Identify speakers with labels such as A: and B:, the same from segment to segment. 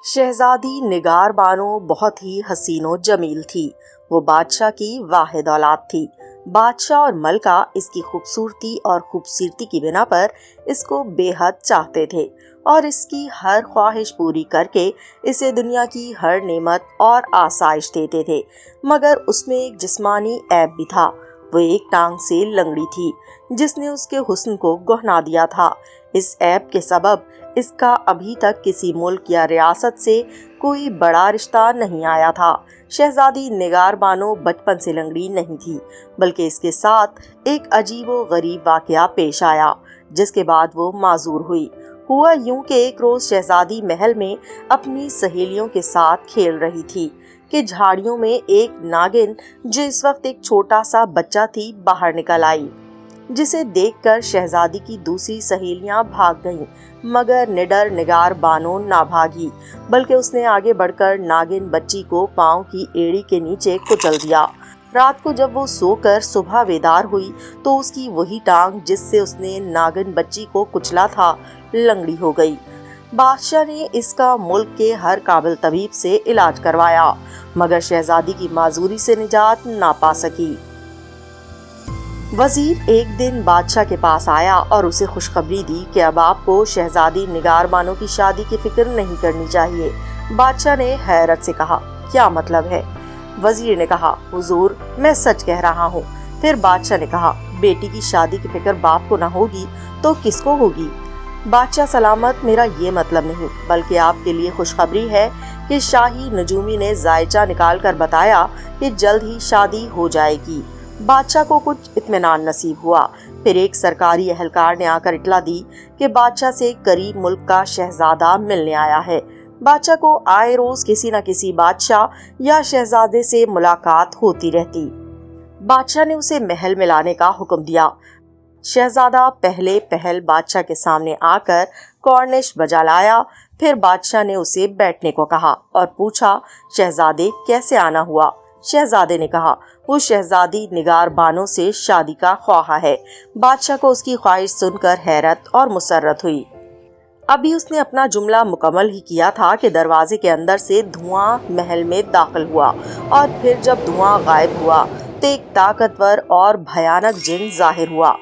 A: شہزادی نگار بانو بہت ہی حسین و جمیل تھی۔ وہ بادشاہ کی واحد اولاد تھی۔ بادشاہ اور ملکہ اس کی خوبصورتی اور خوبصورتی کی بنا پر اس کو بے حد چاہتے تھے اور اس کی ہر خواہش پوری کر کے اسے دنیا کی ہر نعمت اور آسائش دیتے تھے، مگر اس میں ایک جسمانی عیب بھی تھا۔ وہ ایک ٹانگ سے لنگڑی تھی جس نے اس کے حسن کو گہنا دیا تھا۔ اس عیب کے سبب اس کا ابھی تک کسی ملک یا ریاست سے کوئی بڑا رشتہ نہیں آیا تھا۔ شہزادی نگار بانو بچپن سے لنگڑی نہیں تھی، بلکہ اس کے ساتھ ایک عجیب و غریب واقعہ پیش آیا جس کے بعد وہ معذور ہوئی۔ ہوا یوں کہ ایک روز شہزادی محل میں اپنی سہیلیوں کے ساتھ کھیل رہی تھی کہ جھاڑیوں میں ایک ناگن جو اس وقت ایک چھوٹا سا بچہ تھی باہر نکل آئی، جسے دیکھ کر شہزادی کی دوسری سہیلیاں بھاگ گئیں، مگر نڈر نگار بانو نہ بھاگی، بلکہ اس نے آگے بڑھ کر ناگن بچی کو پاؤں کی ایڑی کے نیچے کچل دیا۔ رات کو جب وہ سو کر صبح بیدار ہوئی تو اس کی وہی ٹانگ جس سے اس نے ناگن بچی کو کچلا تھا لنگڑی ہو گئی۔ بادشاہ نے اس کا ملک کے ہر قابل طبیب سے علاج کروایا، مگر شہزادی کی معذوری سے نجات نہ پا سکی۔ وزیر ایک دن بادشاہ کے پاس آیا اور اسے خوشخبری دی کہ اب آپ کو شہزادی نگار بانو کی شادی کی فکر نہیں کرنی چاہیے۔ بادشاہ نے حیرت سے کہا، کیا مطلب ہے؟ وزیر نے کہا، حضور میں سچ کہہ رہا ہوں۔ پھر بادشاہ نے کہا، بیٹی کی شادی کی فکر باپ کو نہ ہوگی تو کس کو ہوگی؟ بادشاہ سلامت، میرا یہ مطلب نہیں، بلکہ آپ کے لیے خوشخبری ہے کہ شاہی نجومی نے زائچہ نکال کر بتایا کہ جلد ہی شادی ہو جائے گی۔ بادشاہ کو کچھ اطمینان نصیب ہوا۔ پھر ایک سرکاری اہلکار نے آ کر اطلاع دی کہ بادشاہ سے قریب ملک کا شہزادہ ملنے آیا ہے۔ بادشاہ کو آئے روز کسی نہ کسی بادشاہ یا شہزادے سے ملاقات ہوتی رہتی۔ بادشاہ نے اسے محل میں لانے کا حکم دیا۔ شہزادہ پہلے پہل بادشاہ کے سامنے آ کر کارنش بجا لایا۔ پھر بادشاہ نے اسے بیٹھنے کو کہا اور پوچھا، شہزادے کیسے آنا ہوا؟ شہزادے نے کہا، وہ شہزادی نگار بانو سے شادی کا خواہاں ہے۔ بادشاہ کو اس کی خواہش سن کر حیرت اور مسرت ہوئی۔ ابھی اس نے اپنا جملہ مکمل ہی کیا تھا کہ دروازے کے اندر سے دھواں محل میں داخل ہوا، اور پھر جب دھواں غائب ہوا تو ایک طاقتور اور بھیانک جن ظاہر ہوا۔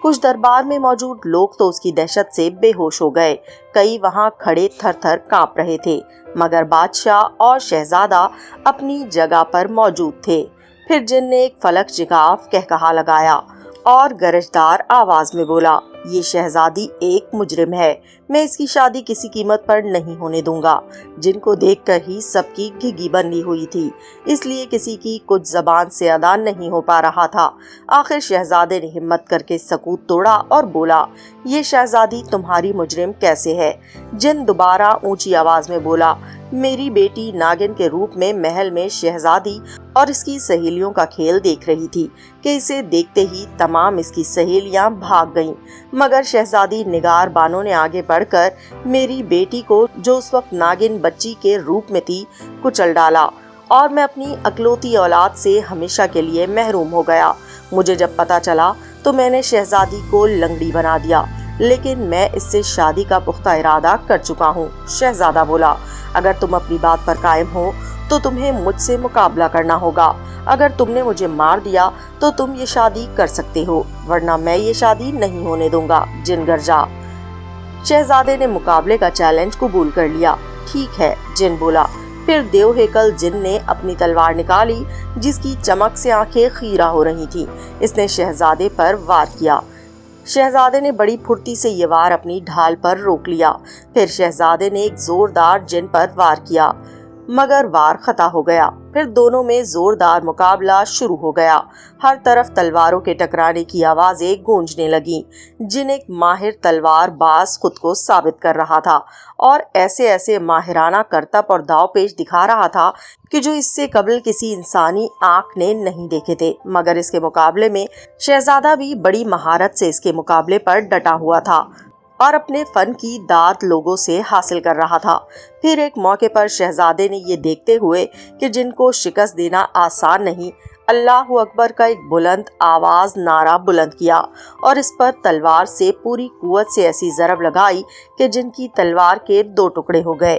A: کچھ دربار میں موجود لوگ تو اس کی دہشت سے بے ہوش ہو گئے، کئی وہاں کھڑے تھر تھر کانپ رہے تھے، مگر بادشاہ اور شہزادہ اپنی جگہ پر موجود تھے۔ پھر جن نے ایک فلک شگاف کہکہا لگایا اور گرجدار آواز میں بولا، یہ شہزادی ایک مجرم ہے، میں اس کی شادی کسی قیمت پر نہیں ہونے دوں گا۔ جن کو دیکھ کر ہی سب کی گھگی بندی ہوئی تھی، اس لیے کسی کی کچھ زبان سے ادا نہیں ہو پا رہا تھا۔ آخر شہزادے نے ہمت کر کے سکوت توڑا اور بولا، یہ شہزادی تمہاری مجرم کیسے ہے؟ جن دوبارہ اونچی آواز میں بولا، میری بیٹی ناگن کے روپ میں محل میں شہزادی اور اس کی سہیلیوں کا کھیل دیکھ رہی تھی کہ اسے دیکھتے ہی تمام اس کی سہیلیاں بھاگ گئیں، مگر شہزادی نگار بانو نے آگے بڑھ کر میری بیٹی کو، جو اس وقت ناگن بچی کے روپ میں تھی، کچل ڈالا اور میں اپنی اکلوتی اولاد سے ہمیشہ کے لیے محروم ہو گیا۔ مجھے جب پتا چلا تو میں نے شہزادی کو لنگڑی بنا دیا، لیکن میں اس سے شادی کا پختہ ارادہ کر چکا ہوں۔ شہزادہ بولا، اگر تم اپنی بات پر قائم ہو تو تمہیں مجھ سے مقابلہ کرنا ہوگا۔ اگر تم نے مجھے مار دیا تو تم یہ شادی کر سکتے ہو، ورنہ میں یہ شادی نہیں ہونے دوں گا۔ جن گرجا۔ شہزادے نے مقابلے کا چیلنج قبول کر لیا۔ ٹھیک ہے، جن بولا۔ پھر دیو ہیکل جن نے اپنی تلوار نکالی جس کی چمک سے آنکھیں خیرہ ہو رہی تھیں۔ اس نے شہزادے پر وار کیا۔ شہزادے نے بڑی پھرتی سے یہ وار اپنی ڈھال پر روک لیا۔ پھر شہزادے نے ایک زوردار جن پر وار کیا، مگر وار خطا ہو گیا۔ پھر دونوں میں زوردار مقابلہ شروع ہو گیا۔ ہر طرف تلواروں کے ٹکرانے کی آوازیں گونجنے لگیں۔ جن ایک ماہر تلوار باز خود کو ثابت کر رہا تھا اور ایسے ماہرانہ کرتب اور داؤ پیش دکھا رہا تھا کہ جو اس سے قبل کسی انسانی آنکھ نے نہیں دیکھے تھے، مگر اس کے مقابلے میں شہزادہ بھی بڑی مہارت سے اس کے مقابلے پر ڈٹا ہوا تھا اور اپنے فن کی داد لوگوں سے حاصل کر رہا تھا۔ پھر ایک موقع پر شہزادے نے یہ دیکھتے ہوئے کہ جن کو شکست دینا آسان نہیں، اللہ اکبر کا ایک بلند آواز نعرہ بلند کیا اور اس پر تلوار سے پوری قوت سے ایسی ضرب لگائی کہ جن کی تلوار کے 2 ٹکڑے ہو گئے